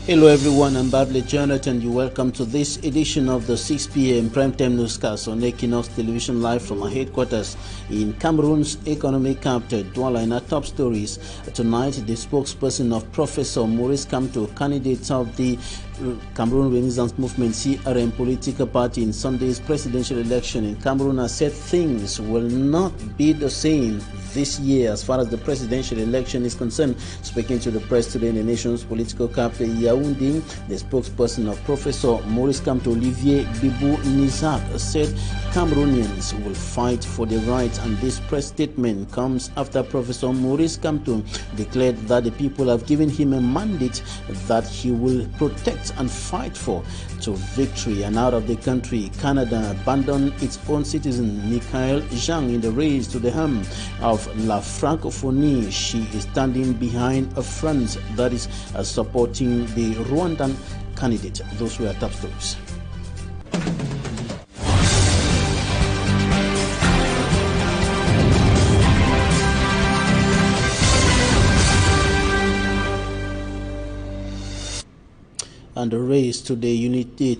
Hello everyone, I'm Bable Jonathan. You welcome to this edition of the 6 p.m. primetime newscast on Equinox Television live from our headquarters in Cameroon's economic capital, Douala. In our top stories tonight, the spokesperson of Professor Maurice Kamto, candidate of the Cameroon Renaissance Movement CRM political party in Sunday's presidential election in Cameroon, has said things will not be the same this year as far as the presidential election is concerned. Speaking to the press today in the nation's political capital, Yaoundé, the spokesperson of Professor Maurice Kamto, Olivier Bibou-Nizak, said Cameroonians will fight for their rights, and this press statement comes after Professor Maurice Kamto declared that the people have given him a mandate that he will protect and fight for to victory. And out of the country, Canada abandoned its own citizen Michael Jean in the race to the helm of La Francophonie. She is standing behind a front that is supporting the Rwandan candidate. Those were top stories. And the race to the Unity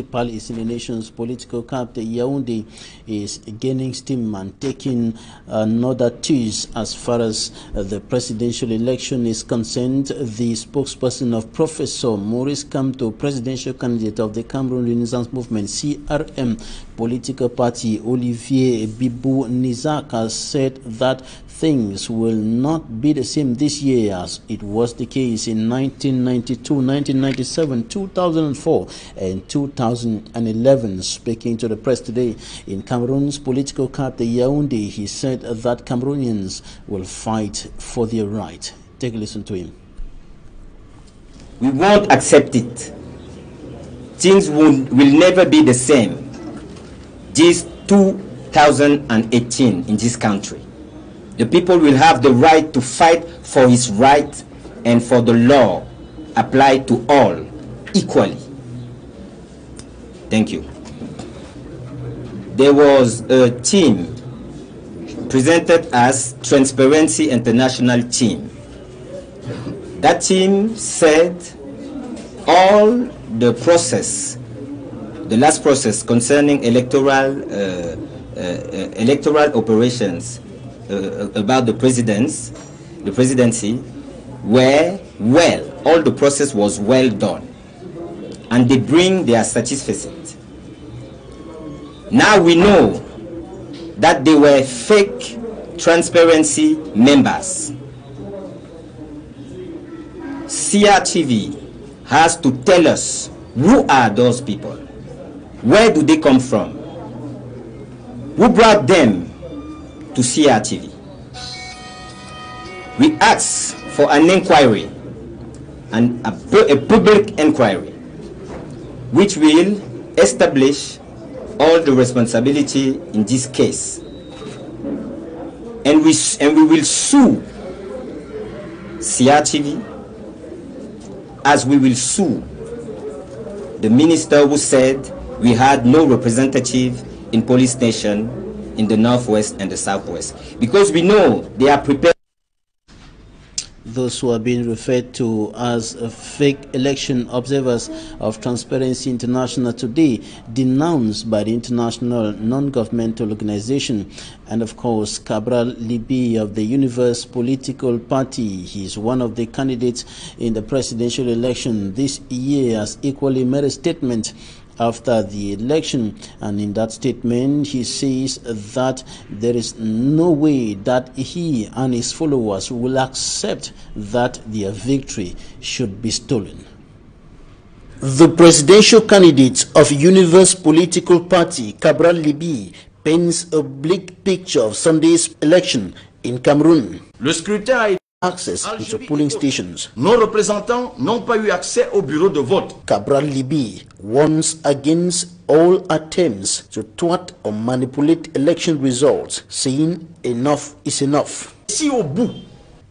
Palace in the nation's political capital, Yaoundé, is gaining steam and taking another twist as far as the presidential election is concerned. The spokesperson of Professor Maurice Kamto, presidential candidate of the Cameroon Renaissance Movement CRM political party, Olivier Bibou-Nizak, has said that things will not be the same this year as it was the case in 1992, 1997, 2004 and 2011. Speaking to the press today in Cameroon's political capital, Yaoundé, he said that Cameroonians will fight for their right. Take a listen to him. We won't accept it. Things will never be the same this 2018 in this country. The people will have the right to fight for his right and for the law applied to all equally. Thank you. There was a team presented as Transparency International team. That team said all the process, the last process concerning electoral operations about the presidency were well. All the process was well done, and they bring their certificate. Now we know that they were fake transparency members. CRTV has to tell us who are those people, where do they come from, who brought them to CRTV. We ask for an inquiry and a public inquiry which will establish all the responsibility in this case, and we will sue CRTV as we will sue the minister who said we had no representative in police station in the northwest and the southwest, because we know they are prepared. Those who are being referred to as fake election observers of Transparency International today, denounced by the international non-governmental organization. And of course, Cabral Libi of the Universe Political Party, he is one of the candidates in the presidential election this year, has equally made a statement after the election, and in that statement he says that there is no way that he and his followers will accept that their victory should be stolen. The presidential candidate of Universe Political Party, Cabral Libi, paints a bleak picture of Sunday's election in Cameroon. Le scrutin a access into polling stations. Nos représentants n'ont pas eu accès au bureau de vote. Cabral Libi warns against all attempts to thwart or manipulate election results, saying enough is enough. Si au bout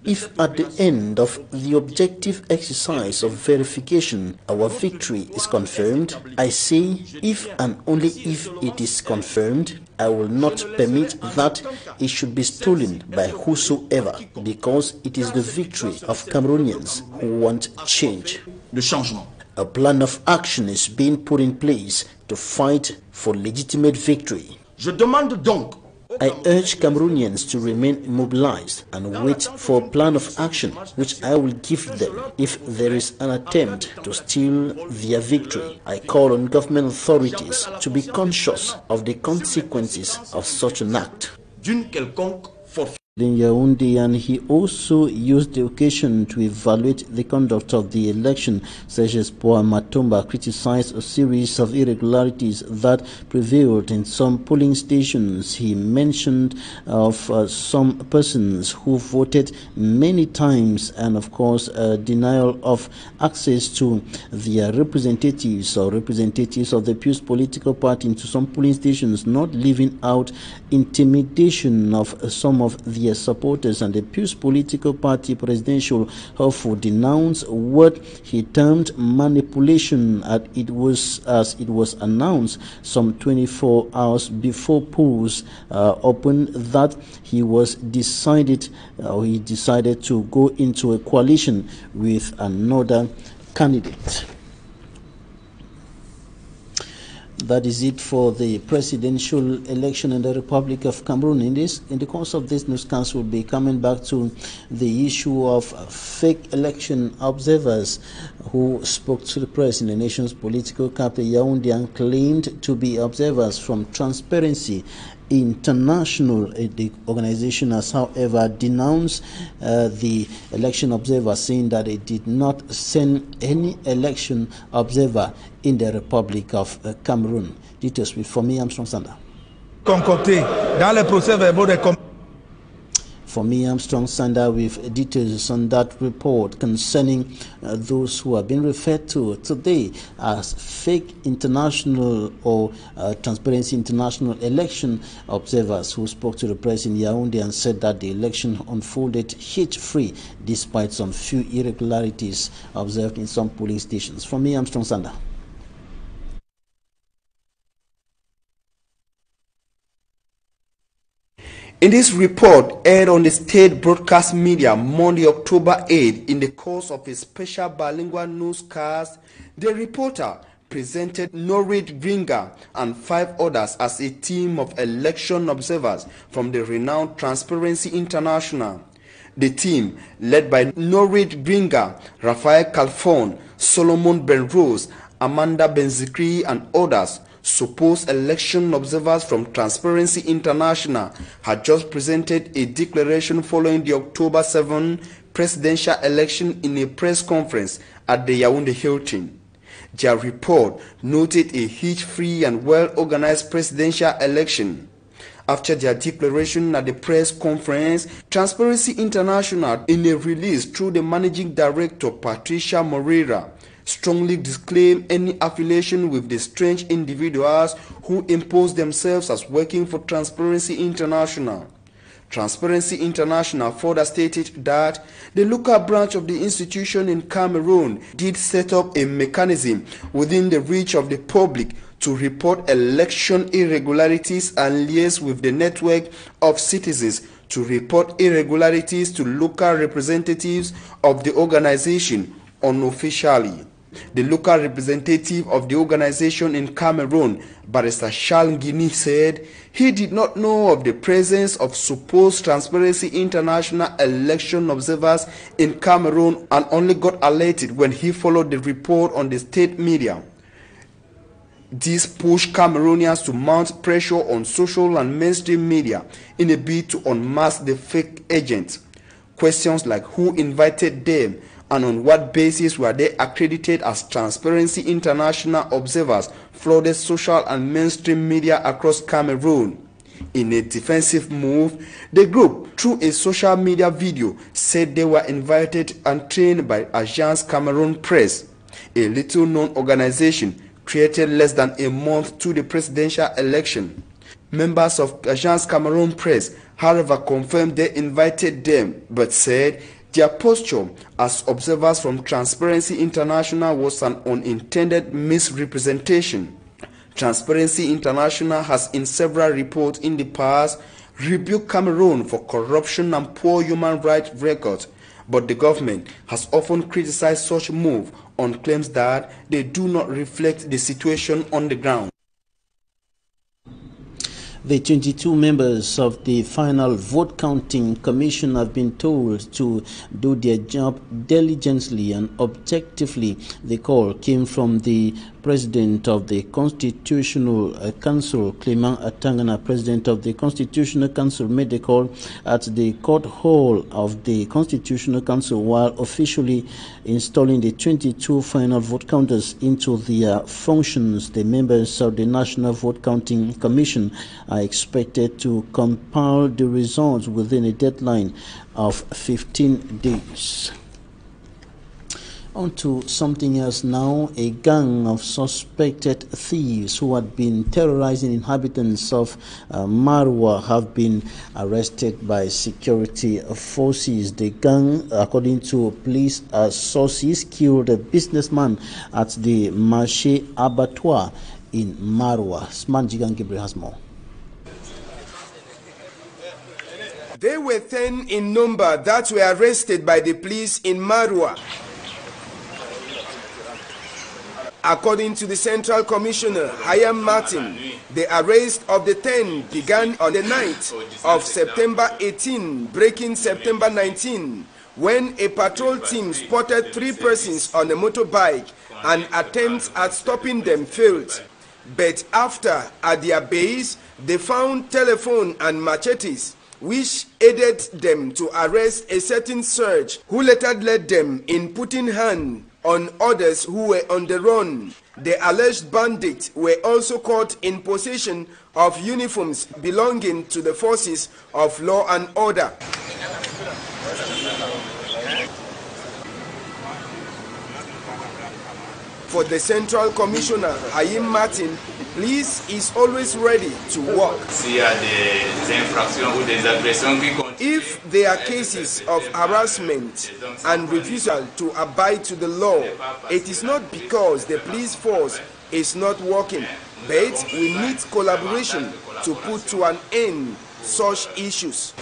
If at the end of the objective exercise of verification our victory is confirmed, I say if and only if it is confirmed, I will not permit that it should be stolen by whosoever, because it is the victory of Cameroonians who want change. de changement. A plan of action is being put in place to fight for legitimate victory. Je demande donc I urge Cameroonians to remain mobilized and wait for a plan of action, which I will give them if there is an attempt to steal their victory. I call on government authorities to be conscious of the consequences of such an act. d'une quelconque forfaiture. In Yaoundé, and he also used the occasion to evaluate the conduct of the election. Serges Poa Matomba criticized a series of irregularities that prevailed in some polling stations. He mentioned of some persons who voted many times, and of course denial of access to their representatives or representatives of the Pews political party into some polling stations, not leaving out intimidation of some of their supporters. And the Pews political party presidential hopeful denounced what he termed manipulation, as it was announced some 24 hours before polls opened that he decided to go into a coalition with another candidate. That is it for the presidential election in the Republic of Cameroon. In the course of this newscast, we'll be coming back to the issue of fake election observers who spoke to the press in the nation's political capital, Yaoundé, and claimed to be observers from Transparency International. The organization has, however, denounced the election observer, saying that it did not send any election observer in the Republic of Cameroon. Details with Fomi Armstrong Sanda. Concocté dans les procès-verbaux des For me, Armstrong Sander with details on that report concerning those who have been referred to today as fake international or Transparency International election observers, who spoke to the press in Yaoundé and said that the election unfolded hitch-free despite some few irregularities observed in some polling stations. For me, Armstrong Sander. In this report, aired on the state broadcast media Monday, October 8, in the course of a special bilingual newscast, the reporter presented Norrit Gringa and 5 others as a team of election observers from the renowned Transparency International. The team, led by Norrit Gringa, Raphael Calfon, Solomon Benrose, Amanda Benzikri, and others, supposed election observers from Transparency International, had just presented a declaration following the October 7 presidential election in a press conference at the Yaoundé Hilton. Their report noted a hitch-free and well-organized presidential election. After their declaration at the press conference, Transparency International, in a release through the managing director Patricia Moreira, strongly disclaim any affiliation with the strange individuals who impose themselves as working for Transparency International. Transparency International further stated that the local branch of the institution in Cameroon did set up a mechanism within the reach of the public to report election irregularities and liaise with the network of citizens to report irregularities to local representatives of the organization unofficially. The local representative of the organization in Cameroon, Barrister Charles Guinea, said he did not know of the presence of supposed Transparency International election observers in Cameroon and only got alerted when he followed the report on the state media. This pushed Cameroonians to mount pressure on social and mainstream media in a bid to unmask the fake agents. Questions like who invited them and on what basis were they accredited as Transparency International observers flooded social and mainstream media across Cameroon. In a defensive move, the group, through a social media video, said they were invited and trained by Agence Cameroun Press, a little-known organization created less than a month to the presidential election. Members of Agence Cameroun Press, however, confirmed they invited them, but said their posture as observers from Transparency International was an unintended misrepresentation. Transparency International has in several reports in the past rebuked Cameroon for corruption and poor human rights records, but the government has often criticized such move on claims that they do not reflect the situation on the ground. The 22 members of the final vote counting commission have been told to do their job diligently and objectively. The call came from the President of the Constitutional Council, Clement Atangana. President of the Constitutional Council made the call at the court hall of the Constitutional Council while officially installing the 22 final vote counters into their functions. The members of the National Vote Counting Commission are expected to compile the results within a deadline of 15 days. On to something else now. A gang of suspected thieves who had been terrorizing inhabitants of Marwa have been arrested by security forces. The gang, according to police sources, killed a businessman at the Marché Abattoir in Marwa. Smanjigan Gabriel has more. They were 10 in number that were arrested by the police in Marwa. According to the Central Commissioner, Hayam Martin, the arrest of the 10 began on the night of September 18, breaking September 19, when a patrol team spotted 3 persons on a motorbike and attempts at stopping them failed. But after, at their base, they found telephone and machetes, which aided them to arrest a certain Serge, who later led them in putting hand on others who were on the run. The alleged bandits were also caught in possession of uniforms belonging to the forces of law and order. For the Central Commissioner, Hayim Martin, police is always ready to work. If there are cases of harassment and refusal to abide to the law, it is not because the police force is not working, but we need collaboration to put to an end such issues.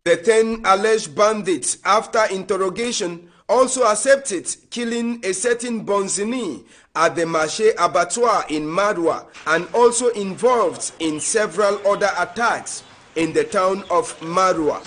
The 10 alleged bandits, after interrogation, also accepted killing a certain Bonzini at the Marché Abattoir in Marwa and also involved in several other attacks in the town of Marwa.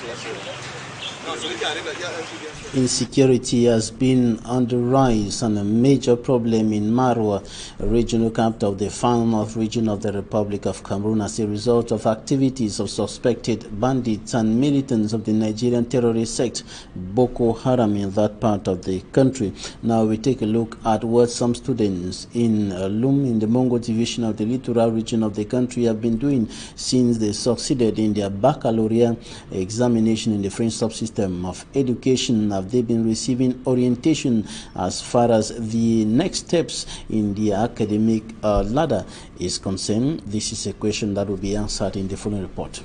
Insecurity has been on the rise and a major problem in Marwa, a regional capital of the Far North region of the Republic of Cameroon, as a result of activities of suspected bandits and militants of the Nigerian terrorist sect Boko Haram in that part of the country. Now we take a look at what some students in Lum, in the Mongo division of the littoral region of the country, have been doing since they succeeded in their baccalaureate examination in the French subsystem of education. Have they been receiving orientation as far as the next steps in the academic ladder is concerned? This is a question that will be answered in the following report.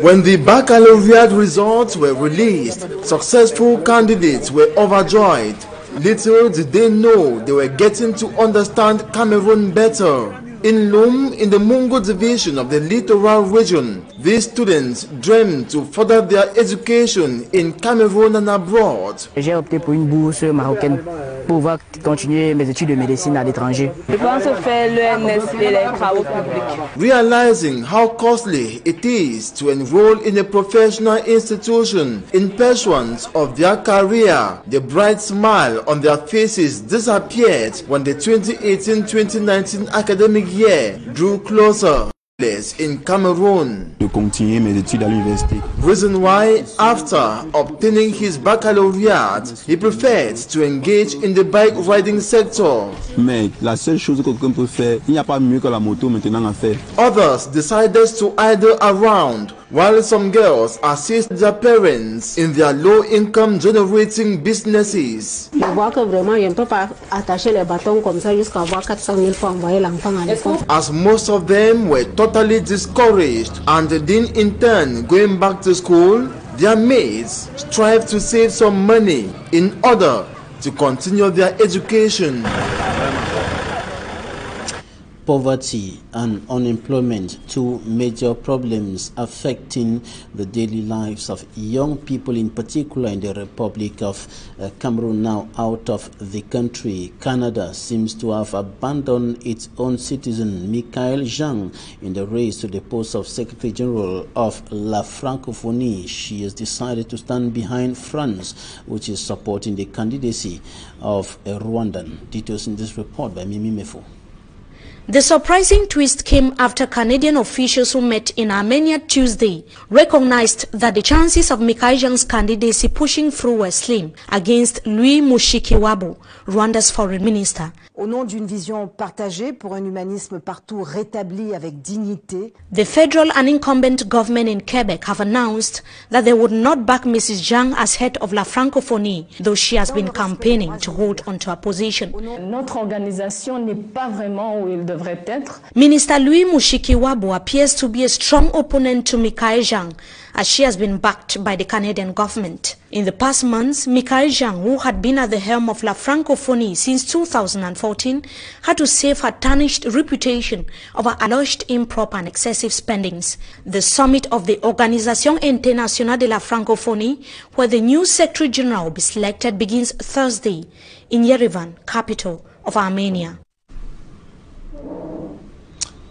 When the baccalaureate results were released, successful candidates were overjoyed. Little did they know they were getting to understand Cameroon better. In Lum, in the Mongo division of the littoral region, these students dreamed to further their education in Cameroon and abroad. J'ai opté pour une bourse marocaine pour pouvoir continuer mes études de médecine à l'étranger. Je pense faire l'ENS et les travaux publics. Realizing how costly it is to enroll in a professional institution in pursuance of their career, the bright smile on their faces disappeared when the 2018-2019 academic year drew closer. In Cameroon. De continuer mes études à l'université. Reason why, after obtaining his baccalaureate, he preferred to engage in the bike riding sector. Mais la seule chose que quelqu'un peut faire, il n'y a pas mieux que la moto maintenant à faire. Others decided to idle around, while some girls assist their parents in their low-income generating businesses. Je vois que vraiment, je ne peux pas attacher les bâtons comme ça jusqu'à avoir 400 000 pour envoyer l'enfant à l'école. As most of them were totally discouraged and didn't intend going back to school, their mates strive to save some money in order to continue their education. poverty and unemployment, two major problems affecting the daily lives of young people, in particular in the Republic of Cameroon, now out of the country. Canada seems to have abandoned its own citizen, Michael Jean, in the race to the post of Secretary General of La Francophonie. She has decided to stand behind France, which is supporting the candidacy of a Rwandan. Details in this report by Mimi Mefo. The surprising twist came after Canadian officials who met in Armenia Tuesday recognized that the chances of Michael Jean's candidacy pushing through were slim against Louis Mushikiwabo, Rwanda's foreign minister. Au nom d'une vision partagée pour un humanisme partout rétabli avec dignité, the federal and incumbent government in Quebec have announced that they would not back Mrs. Jean as head of La Francophonie, though she has been campaigning to hold onto her position. Notre organisation n'est pas vraiment où elle devrait être. Minister Louis Mushikiwabo appears to be a strong opponent to Michael Jean, as she has been backed by the Canadian government. In the past months, Michael Jean, who had been at the helm of La Francophonie since 2014, had to save her tarnished reputation over alleged improper and excessive spendings. The summit of the Organisation Internationale de la Francophonie, where the new Secretary General will be selected, begins Thursday in Yerevan, capital of Armenia.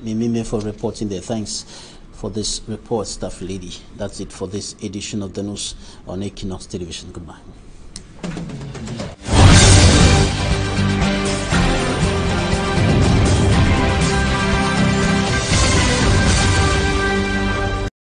Mimime for reporting there. Thanks for this report, staff lady. That's it for this edition of the news on Equinox Television. Goodbye.